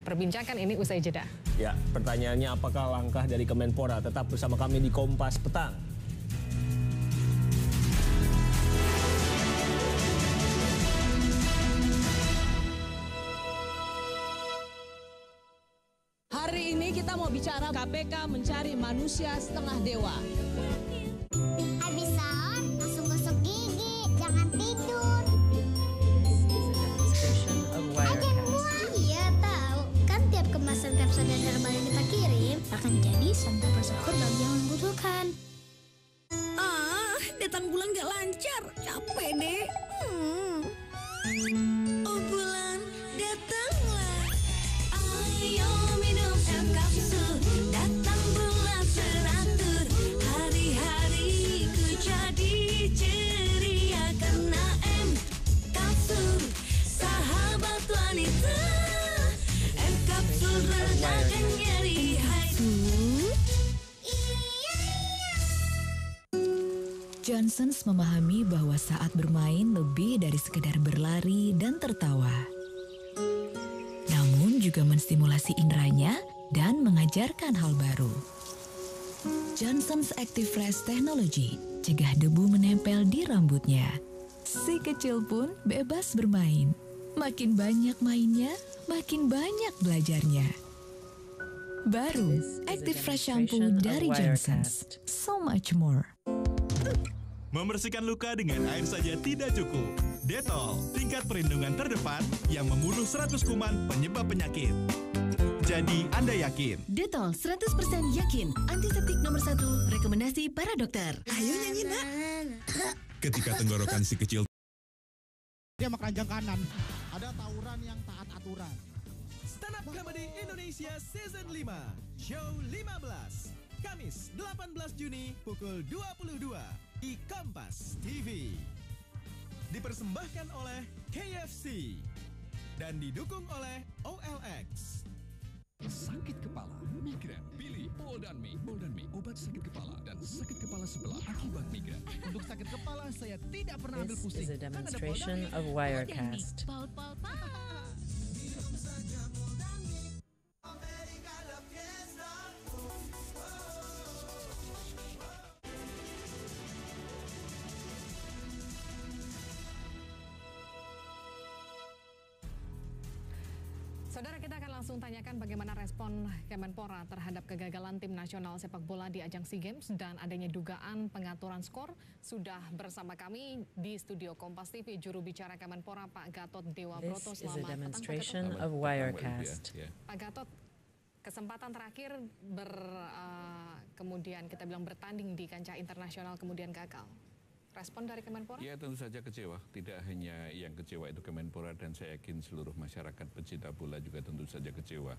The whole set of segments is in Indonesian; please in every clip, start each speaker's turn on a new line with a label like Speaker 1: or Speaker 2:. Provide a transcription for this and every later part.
Speaker 1: Perbincangan ini usai jeda.
Speaker 2: Ya, pertanyaannya apakah langkah dari Kemenpora? Tetap bersama kami di Kompas Petang.
Speaker 3: Hari ini kita mau bicara KPK mencari manusia setengah dewa.
Speaker 4: Habis sahur, langsung gosok gigi, jangan tidur. Ajar buah. Iya tahu, kan tiap kemasan kapsul dan herbal yang kita kirim akan jadi santapan sahur bagi yang membutuhkan.
Speaker 3: Datang bulan gak lancar, capek deh. Oh bulan, datanglah. Ayo minum M kapsul, datang bulan teratur. Hari-hariku jadi ceria karena M kapsul, sahabat wanita. M kapsul redakan nyeri.
Speaker 5: Johnsons memahami bahwa saat bermain lebih dari sekedar berlari dan tertawa. Namun juga menstimulasi inderanya dan mengajarkan hal baru. Johnsons Active Fresh Technology cegah debu menempel di rambutnya. Si kecil pun bebas bermain. Makin banyak mainnya, makin banyak belajarnya. Baru Active Fresh Shampoo dari Johnsons. So much more.
Speaker 6: Membersihkan luka dengan air saja tidak cukup. Dettol, tingkat perlindungan terdepan yang membunuh 100 kuman penyebab penyakit. Jadi Anda yakin?
Speaker 7: Dettol 100% yakin, antiseptik nomor 1, rekomendasi para dokter.
Speaker 3: Ayo nyanyi nak.
Speaker 6: Ketika tenggorokan si kecil
Speaker 8: dia keranjang kanan. Ada tawuran yang taat aturan.
Speaker 9: Stand Up Comedy Indonesia Season 5, Show 15. Kamis 18 Juni pukul 22 di Kompas TV. Dipersembahkan oleh KFC dan didukung oleh OLX.
Speaker 10: Sakit kepala, migren, pilih Boldan-Me. Boldan-Me, obat sakit kepala dan sakit kepala sebelah akibat migren. Untuk sakit kepala saya tidak pernah ambil pusing.
Speaker 11: This is a demonstration of Wirecast.
Speaker 1: Saudara, kita akan langsung tanyakan bagaimana respon Kemenpora terhadap kegagalan tim nasional sepak bola di ajang SEA Games dan adanya dugaan pengaturan skor. Sudah bersama kami di studio Kompas TV juru bicara Kemenpora Pak Gatot Dewa Broto.
Speaker 11: Selamat petang Pak Gatot.
Speaker 1: Pak Gatot, kesempatan terakhir kemudian kita bilang bertanding di kancah internasional kemudian gagal. Respon dari Kemenpora?
Speaker 12: Ya, tentu saja kecewa. Tidak hanya yang kecewa itu Kemenpora, dan saya yakin seluruh masyarakat pecinta bola juga tentu saja kecewa.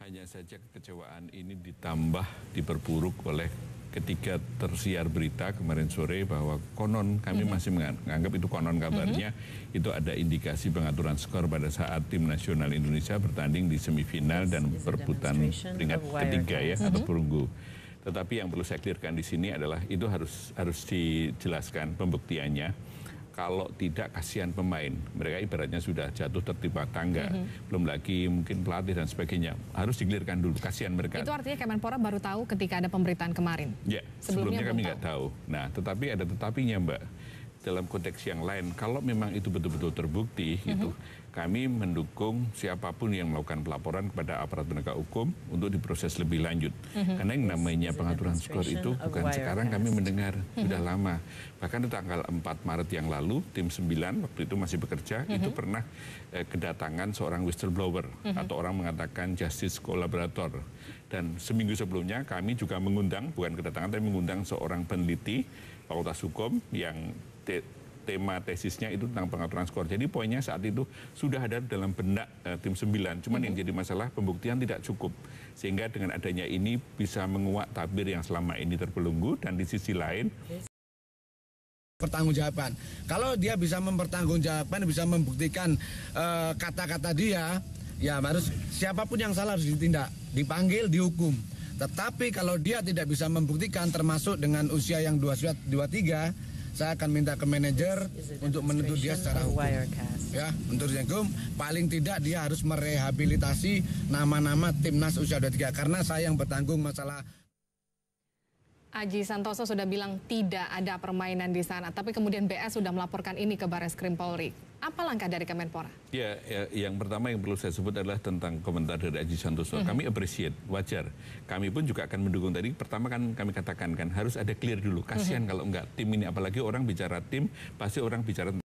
Speaker 12: Hanya saja kekecewaan ini ditambah, diperburuk oleh ketika tersiar berita kemarin sore bahwa konon, kami masih menganggap itu konon kabarnya, itu ada indikasi pengaturan skor pada saat tim nasional Indonesia bertanding di semifinal dan perebutan peringkat ketiga ya, atau perunggu. Tetapi yang perlu saya clearkan di sini adalah itu harus dijelaskan pembuktiannya. Kalau tidak, kasihan pemain. Mereka ibaratnya sudah jatuh tertimpa tangga. Belum lagi mungkin pelatih dan sebagainya. Harus di-clearkan dulu, kasihan mereka.
Speaker 1: Itu artinya Kemenpora baru tahu ketika ada pemberitaan kemarin?
Speaker 12: Ya, sebelumnya kami nggak tahu. Nah, tetapi ada tetapinya, Mbak. Dalam konteks yang lain, kalau memang itu betul-betul terbukti, gitu, kami mendukung siapapun yang melakukan pelaporan kepada aparat penegak hukum untuk diproses lebih lanjut. Karena yang namanya pengaturan skor itu bukan sekarang kami mendengar, sudah lama. Bahkan di tanggal 4 Maret yang lalu, tim 9 waktu itu masih bekerja, itu pernah kedatangan seorang whistleblower atau orang mengatakan justice collaborator. Dan seminggu sebelumnya kami juga mengundang, bukan kedatangan, tapi mengundang seorang peneliti Fakultas Hukum yang tema tesisnya itu tentang pengaturan skor. Jadi poinnya saat itu sudah ada dalam benak tim 9. Cuman yang jadi masalah pembuktian tidak cukup. Sehingga dengan adanya ini bisa menguak tabir yang selama ini terbelenggu, dan di sisi lain
Speaker 8: pertanggungjawaban. Kalau dia bisa mempertanggungjawabkan, bisa membuktikan kata-kata dia, ya harus siapapun yang salah harus ditindak, dipanggil, dihukum. Tetapi kalau dia tidak bisa membuktikan, termasuk dengan usia yang 23, saya akan minta ke manajer untuk menuntut dia secara hukum. Ya, untuk hukum paling tidak dia harus merehabilitasi nama-nama timnas usia 23 karena saya yang bertanggung masalah.
Speaker 1: Aji Santoso sudah bilang tidak ada permainan di sana, tapi kemudian BS sudah melaporkan ini ke Barreskrim Polri. Apa langkah dari Kemenpora?
Speaker 12: Ya, yang pertama yang perlu saya sebut adalah tentang komentar dari Aji Santoso. Kami appreciate, wajar. Kami pun juga akan mendukung tadi. Pertama kan kami katakan kan harus ada clear dulu. Kasihan kalau enggak tim ini, apalagi orang bicara tim, pasti orang bicara